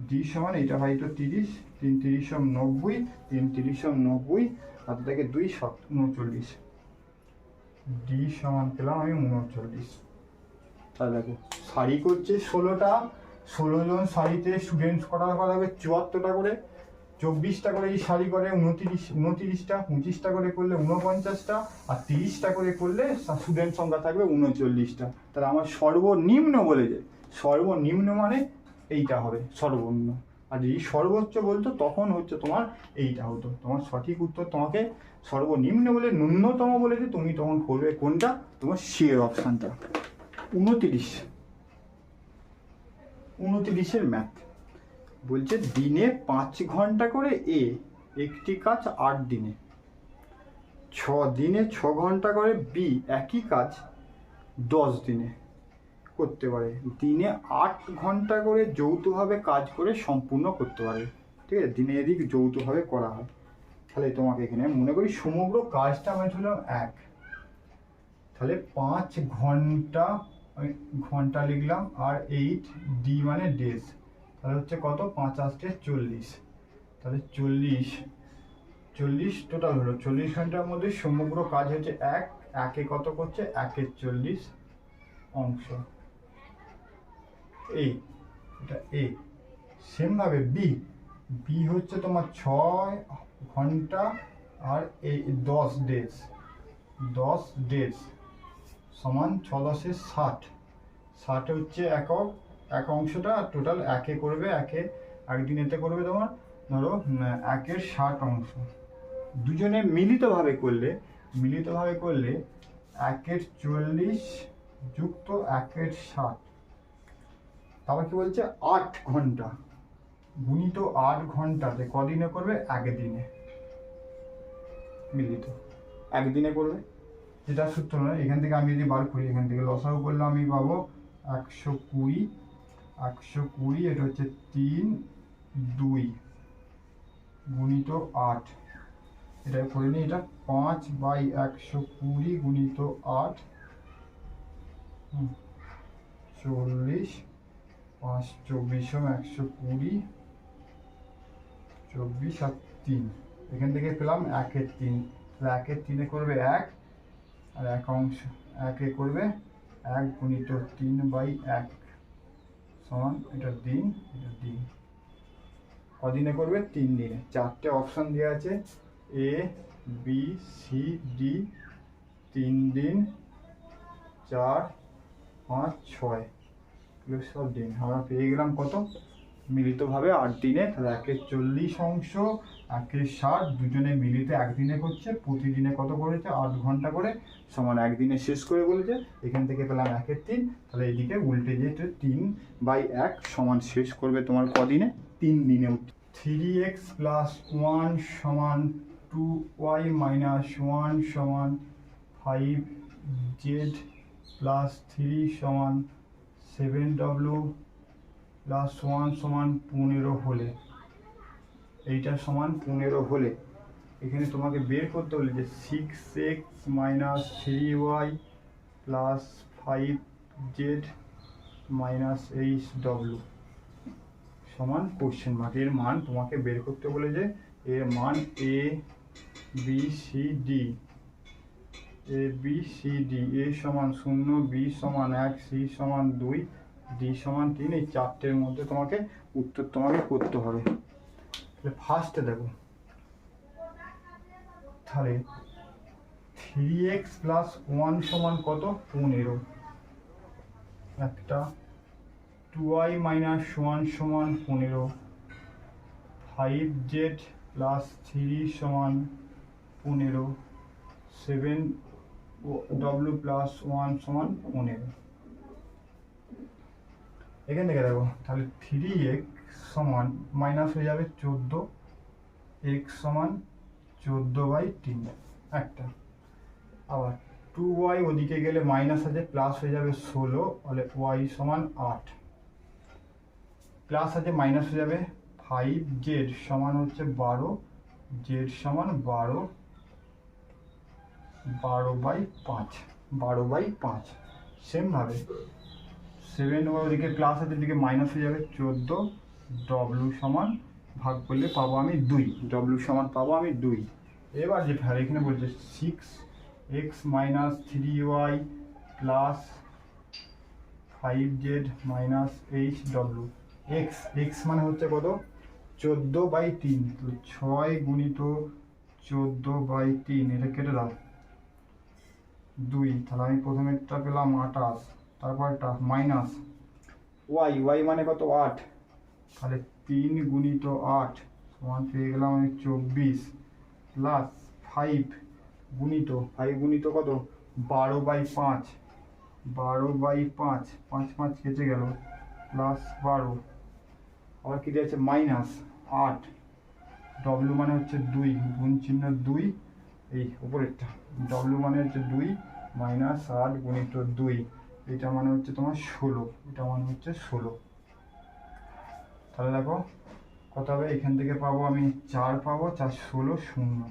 ডি সমান এইটা হয়তো 30, 3 30 90, 3 30 90 আর থেকে 2 39, ডি সমান পেলাম আমি 39। তাহলে দেখো সারি করছে 16টা, 16 জন সারিতে স্টুডেন্টস করার কথা হবে 74টা করে, 24টা করে এই সারি করে 29টা, 25টা করে করলে 49টা, আর 30টা করে করলে স্টুডেন্ট সংখ্যা থাকবে 39টা। তাহলে আমার সর্বনিম্ন বলেছে, সর্বনিম্ন মানে এইটা হবে সর্বনিম্ন, আর যদি সর্বোচ্চ বলতো তখন হচ্ছে তোমার এইটা হতো। তোমার সঠিক উত্তর তোমাকে সর্বনিম্ন বলে ন্যূনতম বলেছে, তুমি তখন করবে কোনটা, তোমার সি অপশানটা। 29 ম্যাথ বলছে দিনে 5 ঘন্টা করে একটি কাজ 8 দিনে, 6 দিনে 6 ঘন্টা করে বি একই কাজ 10 দিনে করতে পারে, দিনে 8 ঘন্টা করে যৌথভাবে কাজ করে সম্পূর্ণ করতে পারে। ঠিক আছে, দিনে এদিক যৌথভাবে করা হয়। তাহলে তোমাকে এখানে মনে করি সমগ্র কাজটা আমি ধরলাম 1, তাহলে 5 ঘন্টা লিখলাম, আর 8 ডি মানে ডেজ, তাহলে হচ্ছে কত 5 8 40, তাহলে 40 টোটাল হলো 40 ঘন্টার মধ্যে সমগ্র কাজ হচ্ছে একে কত করছে 1 40 অংশ, এটা সেমভাবে বি হচ্ছে তোমার 6 ঘন্টা আর 10 ডেজ সমান 6 10 60 হচ্ছে এক অংশটা, আর একে করবে একদিন এতে করবে তোমার ধরো 1/60 অংশ। দুজনে মিলিতভাবে করলে 1/40 যুক্ত 1/60, তারপর কি বলছে 8 ঘন্টা গুণিত 8 ঘন্টাতে কদিনে করবে, একদিনে মিলিত একদিনে করবে। যেটা সূত্র নয়, এখান থেকে আমি যদি বার করি, এখান থেকে লসাগু করলে আমি পাবো 120, এটা হচ্ছে 3 2 গুণিত 8, এটা করে নিই, এটা 5/120 গুণিত 8 40, 5 24 120, 24 আর 3, এখান থেকে পেলাম 1/3, তাহলে 1/3 করবে 1, আর 1 অংশ 1 করবে 1 গুণিত 3/1 সমান এটা দিন কদিনে করবে 3 দিনে। 4টে অপশন দেওয়া আছে এ বি সি ডি, 3 দিন 4 5 6 সব দিন আমরা পেয়ে গেলাম কত মিলিতভাবে 8 দিনে। তাহলে 1/40 অংশ 1/60 দুজনে মিলিত একদিনে করছে, প্রতিদিনে কত করেছে 8 ঘন্টা করে সমান একদিনে শেষ করে বলেছে। এখান থেকে পেলাম 1/3, তাহলে এইদিকে উল্টে যেতে 3/1 সমান শেষ করবে তোমার কদিনে 3 দিনে। 3x + 1 সমান 2y - 1 সমান 5z + 3 সমান 7w + 1 সমান 15 হলে, এইটা সমান 15 হলে এখানে তোমাকে বের করতে হলে যে 6x - 3y + 5z minus H W সমান কোশ্চেন মার্ক। এর মান তোমাকে বের করতে বলে যে এর মান এ বি সি ডি, এ বি সি ডি, এ সমান 0, বি সমান 1, সি সমান 2, ডি সমান 3, এই চারটের মধ্যে তোমাকে উত্তর তোমাকে করতে হবে। তাহলে ফার্স্টে দেখো, তাহলে 3x প্লাস 1 সমান কত? 15 একটা, 2y মাইনাস 1 সমান 15, 5z প্লাস 3 সমান 15, 7w প্লাস 1 সমান 15। এখান থেকে দেখো, তাহলে 3x সমান মাইনাস হয়ে যাবে 14, x সমান 14/3 একটা, আবার 2y ওদিকে গেলে মাইনাস আছে, প্লাস হয়ে যাবে 16, তাহলে y সমান 8, প্লাস আছে মাইনাস হয়ে যাবে 5z সমান হচ্ছে 12, z সমান 12/5 সেমভাবে 7 ওদিকে প্লাস আছে, দিকে মাইনাস হয়ে যাবে 14, w সমান ভাগ করলে পাবো আমি 2, w সমান পাবো আমি 2। এবার যে ফের এখানে বলছে 6x minus 3y plus 5z minus hw, x মানে হচ্ছে কত? 14/3, তো 6 গুণিত 14/3, এটা কেটে দাও 2, তাহলে আমি প্রথমেরটা পেলাম 28, তারপরটা মাইনাস y মানে কত? 8, তাহলে 3 গুণিত 8 সমান পেয়ে গেলাম আমি 24, প্লাস 5 গুণিত কত? 12/5, 5 5 কেটে গেল, প্লাস 12, আবার কেটে আছে মাইনাস 8, w মানে হচ্ছে 2, গুণ চিহ্ন 2, এই উপরেরটা w মানে হচ্ছে 2 মাইনাস 8 গুণিত 2, এটা মানে হচ্ছে তোমার 16, এটা মানে হচ্ছে 16। তাহলে দেখো কত হবে? এখান থেকে পাবো আমি 4 পাবো, 4 16 0,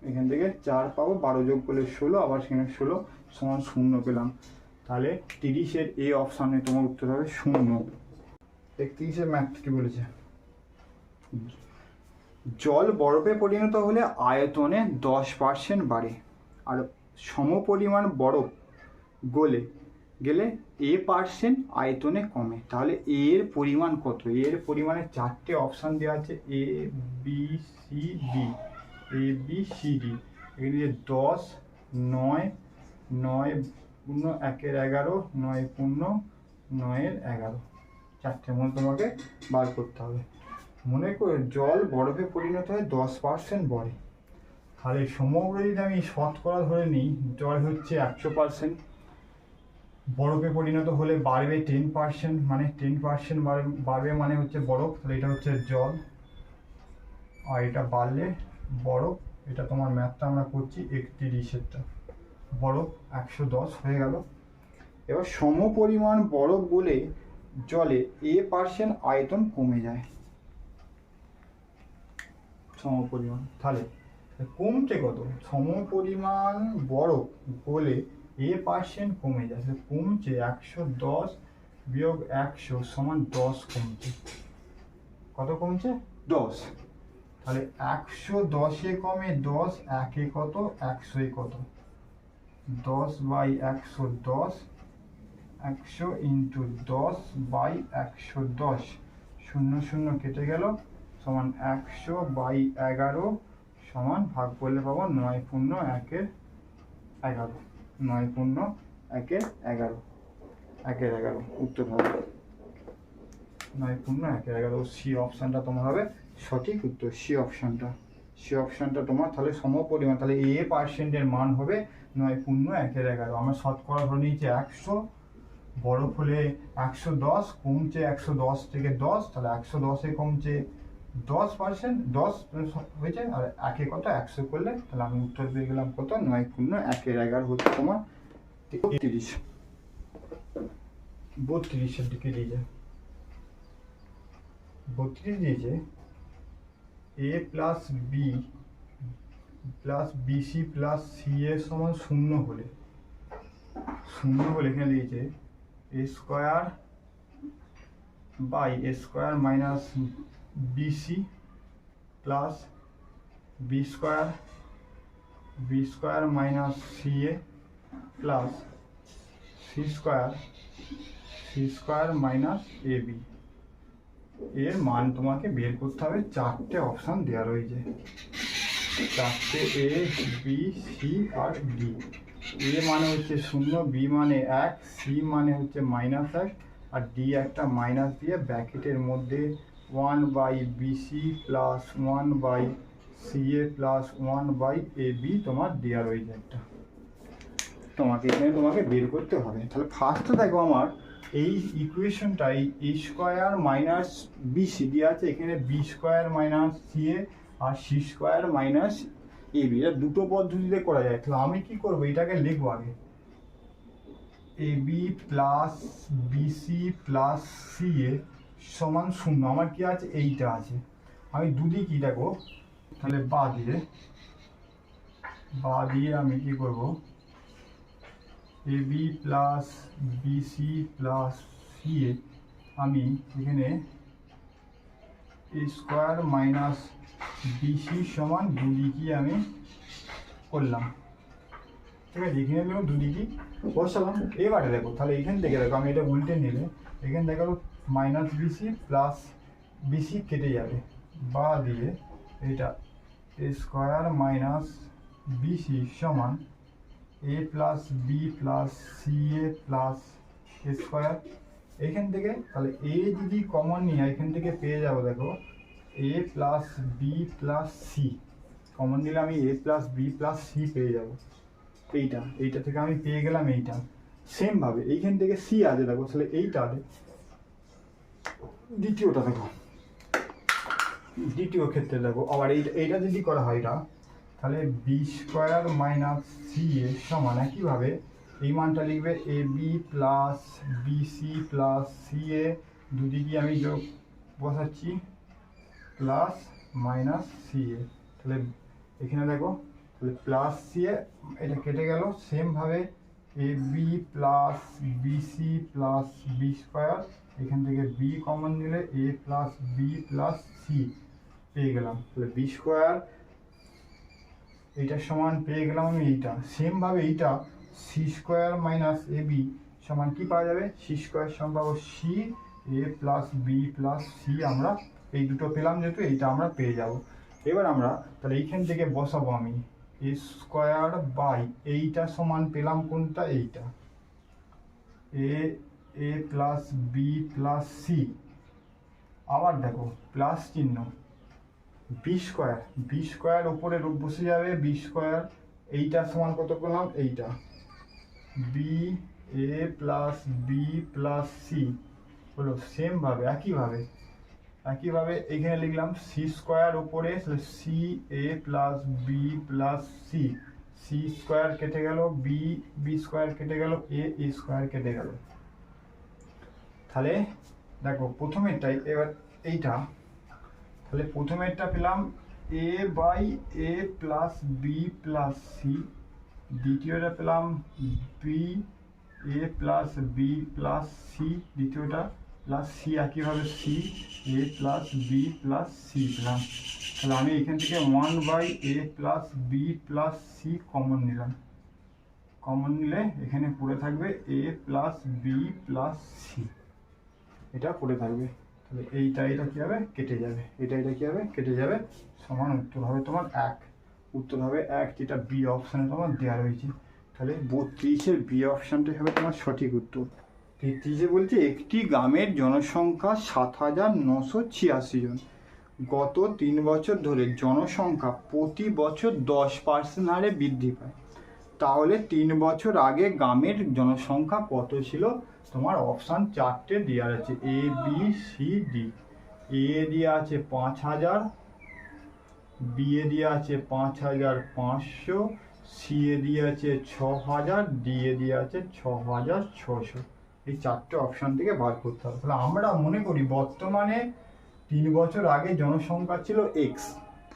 এখান থেকে 4 পাবো, 12 যোগ করলে 16, আবার সেখানে 16 সমান 0 পেলাম। তাহলে 30-এর এ অপশানে তোমার উত্তর হবে 0। 31-এর ম্যাথ কি বলেছে? জল বরফে পরিণত হলে আয়তনে 10% বাড়ে, আর সমপরিমাণ বরফ গলে গেলে a% আয়তনে কমে। তাহলে এর পরিমাণ কত? এর পরিমাণে 4টে অপশান দেওয়া আছে, এ বি সি ডি, এ বি সি ডি। এগুলি 10, 9, 9 পূর্ণ 1-এর 11, 9 পূর্ণ 9-এর 11, চারটের মধ্যে তোমাকে বার করতে হবে। মনে করে জল বরফে পরিণত হয় 10% বাড়ে, তাহলে সমগ্র যদি আমি শতকরা ধরে নিই, জল হচ্ছে 100%, বরফে পরিণত হলে বাড়বে 10%, মানে 10% বাড়বে মানে হচ্ছে বরফ, তাহলে এটা হচ্ছে জল, আর এটা বাড়লে বরফ। এটা তোমার ম্যাথটা আমরা করছি 31-এরটা, বরফ 110 হয়ে গেল। এবার সমপরিমাণ বরফ গলে জলে a% আয়তন কমে যায়, সমপরিমাণ, তাহলে কমছে কত? সমপরিমাণ বরফ গলে a% কমে যায়, কমছে 110 বিয়োগ 100 সমান 10 কমছে। কত কমছে? 10। তাহলে 110-এ কমে 10, 1-এ কত? 100-এ কত? 10/110, 100 ইন্টু 10/110, 0 0 কেটে গেল, সমান 100/11 সমান ভাগ করলে পাবো 9 পূর্ণ 1-এর 11, 9 পূর্ণ 1-এর 11, 1-এর 11 উত্তর হবে 9 পূর্ণ 1-এর 11। সি অপশানটা তোমার হবে সঠিক উত্তর, সি অপশানটা তোমার তাহলে সমপরিমাণ, তাহলে a%-এর মান হবে 9 পূর্ণ 1-এর 11। আমরা শতকরা ধরে নিয়েছি 100, বরফ হলে 110, কমছে 110 থেকে 10, তাহলে 110-এ কমছে 10%, 10 হয়েছে, আর 1-এ কত? 100 করলে, তাহলে আমি উত্তর পেয়ে গেলাম কত? 9 পূর্ণ 1-এর 11 হচ্ছে তোমার 32। 32-এর দিকে দিয়েছে, 32 দিয়েছে, a plus B plus BC plus C A সমান 0 হলে শূন্য বলে এখানে দিয়েছে A square by A square minus BC plus B square minus C A plus C square minus A B. এর মান তোমাকে বের করতে হবে, চারটে অপশান দেওয়া রয়েছে, চারটে এ বি সি আর ডি। এ মানে হচ্ছে 0, বি মানে 1, সি মানে হচ্ছে -1 আর ডি একটা মাইনাস দিয়ে ব্র্যাকেটের মধ্যে 1/BC plus 1/CA plus 1/AB তোমার দেওয়া রয়েছে একটা। তোমাকে বের করতে হবে। তাহলে ফার্স্টে দেখো আমার এই ইকুয়েশনটাই এ স্কোয়ার মাইনাস বিসি দিয়ে আছে, এখানে বি স্কোয়ার মাইনাস সিএ আর সি স্কোয়ার মাইনাস এবি। এটা দুটো পদ্ধতিতে করা যায়। তাহলে আমি কি করবো, এটাকে লিখবো আগে AB plus BC plus CA সমান 0। আমার কি আছে, এইটা আছে। আমি দুদিকই দেখো, তাহলে বা দিয়ে আমি কি করব, AB plus BC plus CA আমি এখানে এ স্কোয়ার মাইনাস বিসি সমান দুদিকই আমি করলাম, ঠিক আছে। এখানে দেখো দুদিকই বসালাম। এবারে দেখো, তাহলে এখান থেকে দেখো আমি এটা উল্টে নিলে এখানে দেখো মাইনাস বিসি প্লাস বিসি কেটে যাবে, বা দিয়ে এটা এ স্কোয়ার মাইনাস বিসি সমান এ plus B plus C A plus A square. এখান থেকে তাহলে এ যদি কমন নিয়ে এখান থেকে পেয়ে যাবো, দেখো A plus B plus C common নিলে আমি A plus B plus C পেয়ে যাবো। এইটা থেকে আমি পেয়ে গেলাম এইটা। সেমভাবে এইখান থেকে সি আছে দেখো, তাহলে এইটা দ্বিতীয়টা দেখো, দ্বিতীয় ক্ষেত্রে দেখো আবার এইটা যদি করা হয় এটা, তাহলে B square minus C A সমান একইভাবে এই মানটা লিখবে A B plus BC plus C A, দুদিকে আমি যোগ বসাচ্ছি প্লাস মাইনাস সি এ। তাহলে এখানে দেখো, তাহলে প্লাস সি এ এটা কেটে গেল। সেমভাবে A B plus BC plus B square, এখান থেকে বি কমন নিলে A plus B plus C পেয়ে গেলাম। তাহলে বি স্কোয়ার এইটার সমান পেয়ে গেলাম আমি এইটা। সেমভাবে এইটা C square minus A B সমান কি পাওয়া যাবে, সি স্কোয়ার সমান পাবো C A plus B plus C. আমরা এই দুটো পেলাম, যেহেতু এইটা আমরা পেয়ে যাব। এবার আমরা তাহলে এইখান থেকে বসাবো আমি এ স্কোয়ার বাই এইটা সমান পেলাম কোনটা, এইটা এ প্লাস বি প্লাস সি। আবার দেখো প্লাস চিহ্ন, বি স্কোয়ার ওপরে বসে যাবে, বি স্কোয়ার এইটা সমান কত পেলাম, এইটা B A plus B plus C হলো। সেমভাবে একইভাবে এখানে লিখলাম সি স্কোয়ার ওপরে C A plus B plus C, C square কেটে গেল, বি স্কোয়ার কেটে গেল, এ স্কোয়ার কেটে গেল। তাহলে দেখো প্রথমেরটাই এবার এইটা, তাহলে প্রথমেরটা পেলাম A by A plus B plus C, দ্বিতীয়টা পেলাম B A plus B plus C, দ্বিতীয়টা প্লাস সি একইভাবে C A plus B plus C পেলাম। তাহলে আমি এখান থেকে 1/a plus B plus C common নিলাম। কমন নিলে এখানে পড়ে থাকবে A plus B plus C, এটা পড়ে থাকবে। তাহলে এটা কী হবে, কেটে যাবে, এটা কী হবে, কেটে যাবে। সমান উত্তর হবে তোমার 1। উত্তর হবে 1, যেটা বি অপশানে তোমার দেওয়া রয়েছে। তাহলে 32-এর বি অপশানটাই হবে তোমার সঠিক উত্তর। 33-এ বলছে একটি গ্রামের জনসংখ্যা 7,986 জন। গত 3 বছর ধরে জনসংখ্যা প্রতি বছর 10% হারে বৃদ্ধি পায়। তাহলে 3 বছর আগে গ্রামের জনসংখ্যা কত ছিল? তোমার অপশান 4টে দেওয়া আছে, এ বি সি ডি। এ দেওয়া আছে 5000, বি এ দেওয়া আছে 5500, সি এ দিয়ে আছে 6000, ডি এ দিয়ে আছে 6600। এই 4টে অপশান থেকে বার করতে হবে। তাহলে আমরা মনে করি বর্তমানে 3 বছর আগে জনসংখ্যা ছিল এক্স,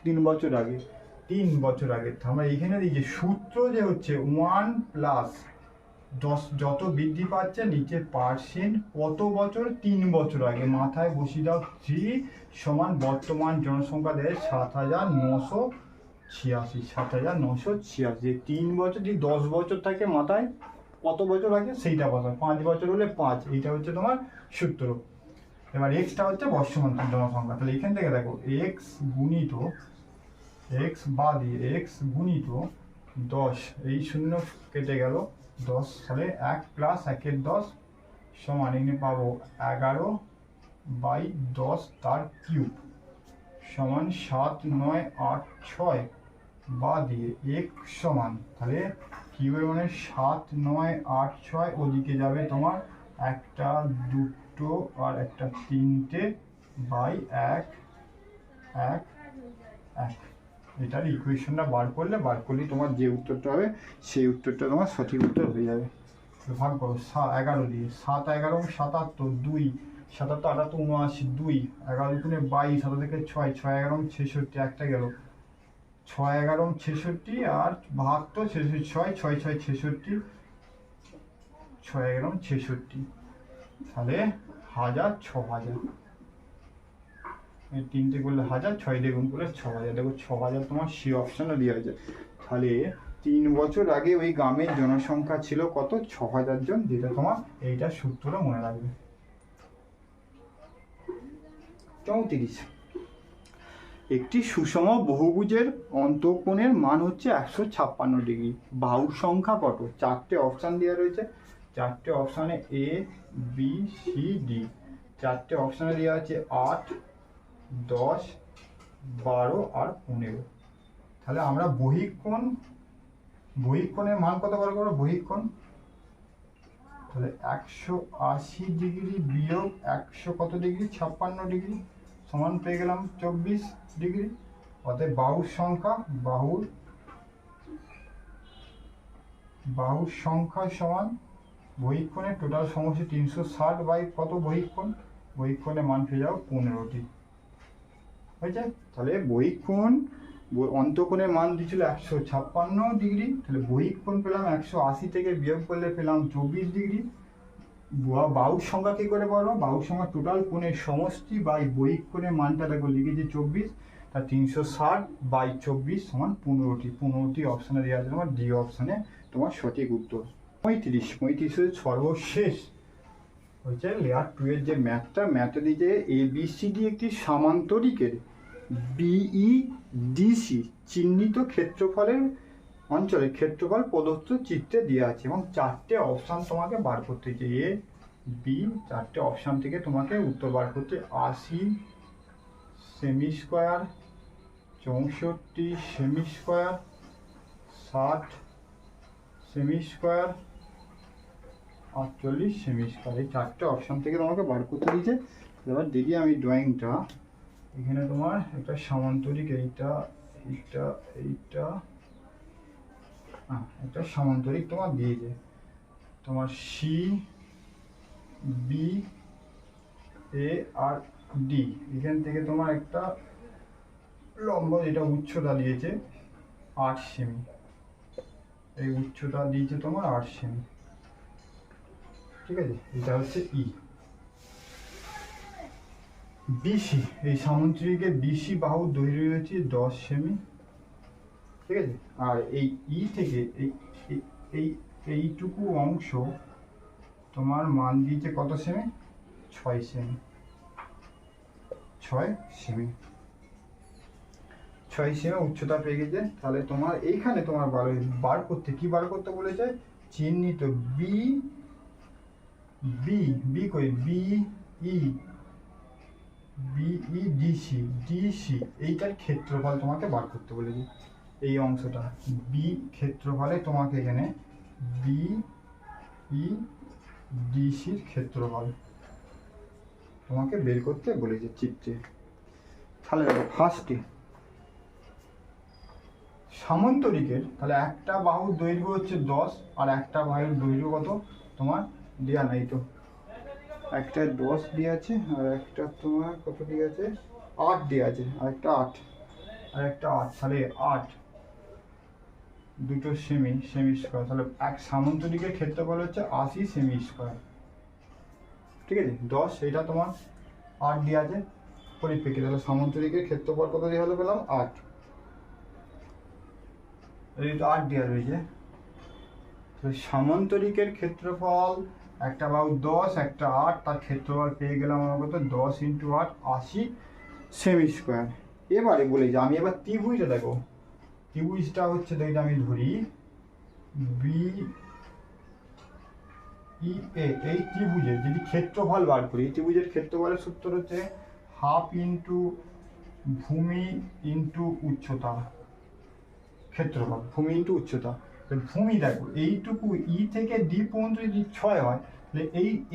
3 বছর আগে আমরা এখানে দিই যে সূত্র যে হচ্ছে 1 প্লাস যত বৃদ্ধি পাচ্ছে নিচে পার্সেন্ট কত বছর, 3 বছর আগে মাথায় বসিয়ে দাও। 3 সমান বর্তমান জনসংখ্যা দেয় 7,986। 7,986 3 বছর যদি 10 বছর থাকে মাথায় কত বছর আগে সেইটা বসাও। 5 বছর হলে 5, এইটা হচ্ছে তোমার সূত্র। এবার এক্সটা হচ্ছে বর্তমান জনসংখ্যা। তাহলে এখান থেকে দেখো এক্স গুণিত এক্স বাদে এক্স গুণিত 10, এই শূন্য কেটে গেল 10, তাহলে 1 প্লাস 1 10 সমান এখানে পাবো 11/10 তার কিউব সমান 7 9 8 6 বা দিয়ে এক সমান, তাহলে কিউবের মানে 7 9 8 6, ওদিকে যাবে তোমার একটা দুটো আর একটা তিনটে বাই 1 1 1। এটার ইকুয়েশনটা বার করলে তোমার যে উত্তরটা হবে সেই উত্তরটা তোমার সঠিক উত্তর হয়ে যাবে। ভাগ করো 11 দিয়ে, 7 11 77, 2 77 78 79, 2 11 দুগুণে 22, 7 থেকে 6 6 11 66, একটা গেল 6 11 66 আর 72 66 6 6 6 66 6 11 66, তাহলে 1000 6000, এই তিনটে করলে 1000, 6 দিয়ে গুণ করলে 6000। দেখো 6000 তোমার সি অপশনে দেওয়া আছে। তাহলে 3 বছর আগে ওই গ্রামের জনসংখ্যা ছিল কত, 6000 জন, যেটা তোমার এইটা সূত্রটা মনে রাখবে। 34, একটি সুষম বহুভুজের অন্তঃকোণের মান হচ্ছে 156 ডিগ্রি, বাহুর সংখ্যা কত? 4টে অপশান দেওয়া রয়েছে, 4টে অপশানে এ বি সি ডি, 4টে অপশানে দেওয়া আছে 8 10 12 আর 15। তাহলে আমরা বহিঃকোণের মান কত বার করবো? বহিঃকোণ, তাহলে 180 ডিগ্রি বিয়োগ 100 কত ডিগ্রি, 56 ডিগ্রি, সমান পেয়ে গেলাম 24 ডিগ্রি। অতএব বাহুর সংখ্যা সমান বহিঃকোণের টোটাল সমষ্টি 360 বাই কত বহিঃকোণের মান পেয়ে যাও 15টি হয়েছে। তাহলে অন্তঃকোণের মান দিয়েছিল 156 ডিগ্রি, তাহলে বহিঃকোণ পেলাম 180 থেকে বিয়োগ করলে পেলাম 24 ডিগ্রি। বাহুর সংখ্যা কি করে পারবো? বাহুর সংখ্যা টোটাল কোণের সমষ্টি বাই বহিঃকোণের মানটা দেখো লিখেছি 24, তা 360 বাই 24 সমান 15টি অপশানে দেওয়া আছে তোমার ডি অপশানে তোমার সঠিক উত্তর। 35 সর্বশেষ হচ্ছে লেয়ার 2 এর যে ম্যাথটা দিয়েছে ABCD একটি সামান্তরিকের BEDC চিহ্নিত ক্ষেত্রফলের অঞ্চলের ক্ষেত্রফল প্রদত্ত চিত্রে দেওয়া আছে এবং 4টে অপশান তোমাকে বার করতে হচ্ছে। এ বি 4টে অপশান থেকে তোমাকে উত্তর বার করতে 80 semi square, 64 semi square, 60 semi square, 48 semi square, এই 4টে অপশান থেকে তোমাকে বার করতে দিয়েছে। এবার দিদি আমি ড্রয়িংটা এখানে তোমার একটা সামান্তরিক এইটা একটা সামান্তরিক তোমার দিয়েছে, তোমার C B A R D, এখান থেকে তোমার একটা লম্ব যেটা উচ্চতা দিয়েছে 8 সেমি, এই উচ্চতা দিয়েছে তোমার 8 সেমি, ঠিক আছে। এটা হচ্ছে ই। বিসি, এই সামান্তরিকের বিসি বাহুর দৈর্ঘ্য হচ্ছে 10 সেমি, ঠিক আছে। আর এই ই থেকে এইটুকু অংশ তোমার মান দিয়েছে কত সেমি, 6 সেমি, 6 সেমি উচ্চতা পেয়ে গেছে। তাহলে তোমার এইখানে তোমার বার করতে বলেছে চিহ্নিত ডিসি এইটার ক্ষেত্রফল তোমাকে বার করতে বলেছে। এই অংশটা বি ক্ষেত্রফলে তোমাকে এখানে ডিসির ক্ষেত্রফল তোমাকে বের করতে বলেছে চিত্রে। তাহলে দেখো ফার্স্টে সামান্তরিকের, তাহলে একটা বাহুর দৈর্ঘ্য হচ্ছে 10 আর একটা বাহুর দৈর্ঘ্য কত তোমার দেওয়া নাই, তো একটা 10 দেওয়া আছে আর একটা তোমার কত দেওয়া আছে 8 দেওয়া আছে, আর একটা 8 তাহলে 8 দুটো সেমি স্কোয়ার, তাহলে এক সামান্তরিকের ক্ষেত্রফল হচ্ছে 80 সেমি স্কোয়ার। ঠিক আছে, 10 এটা তোমার 8 দেওয়া আছে পরিপ্রেক্ষিতে, তাহলে সামান্তরিকের ক্ষেত্রফল কত দেওয়া হলো পেলাম 8, এই তো 8 দেওয়া রয়েছে। তো সামান্তরিকের ক্ষেত্রফল একটা বাহু 10 একটা 8, তার ক্ষেত্রফল পেয়ে গেলাম আমার কত 10 × 8 80 সেমি স্কোয়ার। এবারে বলে যে আমি এবার ত্রিভুজটা দেখো, ত্রিভুজটা হচ্ছে দেখি আমি ধরি বি ই এ, এই ত্রিভুজের যদি ক্ষেত্রফল বার করি, এই ত্রিভুজের ক্ষেত্রফলের সূত্র হচ্ছে হাফ ইন্টু ভূমি ইন্টু উচ্চতা, ক্ষেত্রফল ভূমি ইন্টু উচ্চতা। ভূমি দেখো এইটুকু ই থেকে ডি পর্যন্ত যদি 6 হয়, তাহলে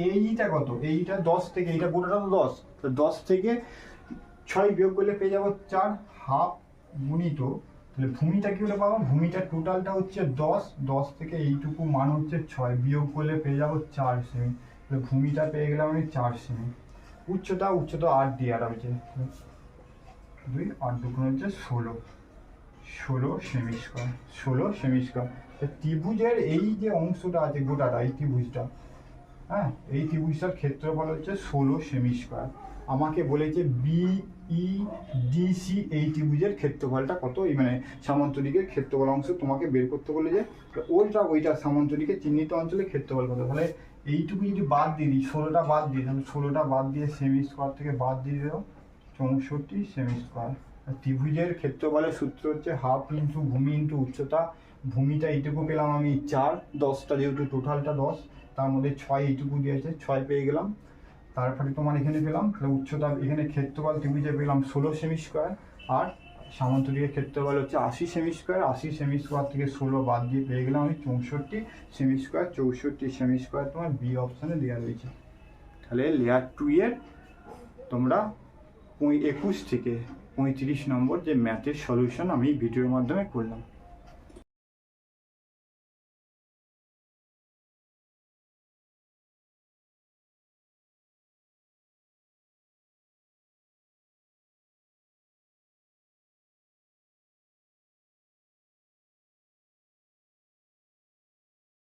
এইটা কত, এইটা 10 থেকে, এইটা গোটাটা তো 10, তো 10 থেকে 6 বিয়োগ করলে পেয়ে যাবো 4, হাফ গুণিত, তাহলে ভূমিটা কি হলে পাবো, ভূমিটা টোটালটা হচ্ছে 10 থেকে এইটুকু মান হচ্ছে 6, বিয়োগ করলে পেয়ে যাবো 4 সেমি, তাহলে ভূমিটা পেয়ে গেলাম আমি 4 সেমি। উচ্চতা 8 দিয়ে আর হচ্ছে 2 8 2 হচ্ছে 16 সেমি স্কোয়ার, 16 সেমি স্কোয়ার। ত্রিভুজের এই যে অংশটা আছে গোটাটা, এই ত্রিভুজটা, হ্যাঁ এই ত্রিভুজটার ক্ষেত্রফল হচ্ছে 16 সেমি স্কোয়ার। আমাকে বলেছে BEDC এই ত্রিভুজের ক্ষেত্রফলটা কত, এই মানে সামান্তরিকের ক্ষেত্রফল অংশ তোমাকে বের করতে বলে যে ওইটা সামান্তরিকের চিহ্নিত অঞ্চলের ক্ষেত্রফল কত। তাহলে এইটুকু যদি বাদ দিয়ে দিই, 16টা বাদ দিই, তাহলে 16টা বাদ দিয়ে সেমি স্কোয়ার থেকে বাদ দিয়ে দেবো 64 সেমি স্কোয়ার। ত্রিভুজের ক্ষেত্রফলের সূত্র হচ্ছে হাফ ইন্টু ভূমি ইন্টু উচ্চতা। ভূমিটা এইটুকু পেলাম আমি 4, 10টা যেহেতু টোটালটা 10, তার মধ্যে 6 এইটুকু দিয়েছে, 6 পেয়ে গেলাম। তারপরে তোমার এখানে পেলাম তাহলে উচ্চতা, এখানে ক্ষেত্রফল ত্রিভুজে পেলাম 16 সেমি স্কোয়ার, আর সামান্তরিকের ক্ষেত্রফল হচ্ছে 80 সেমি স্কোয়ার। 80 সেমি স্কোয়ার থেকে 16 বাদ দিয়ে পেয়ে গেলাম আমি 64 সেমি স্কোয়ার। 64 সেমি স্কোয়ার তোমার বি অপশানে দেওয়া রয়েছে। তাহলে লেয়ার 2 এর তোমরা 21 থেকে 35 নম্বর যে ম্যাথের সলিউশন আমি ভিডিওর মাধ্যমে করলাম।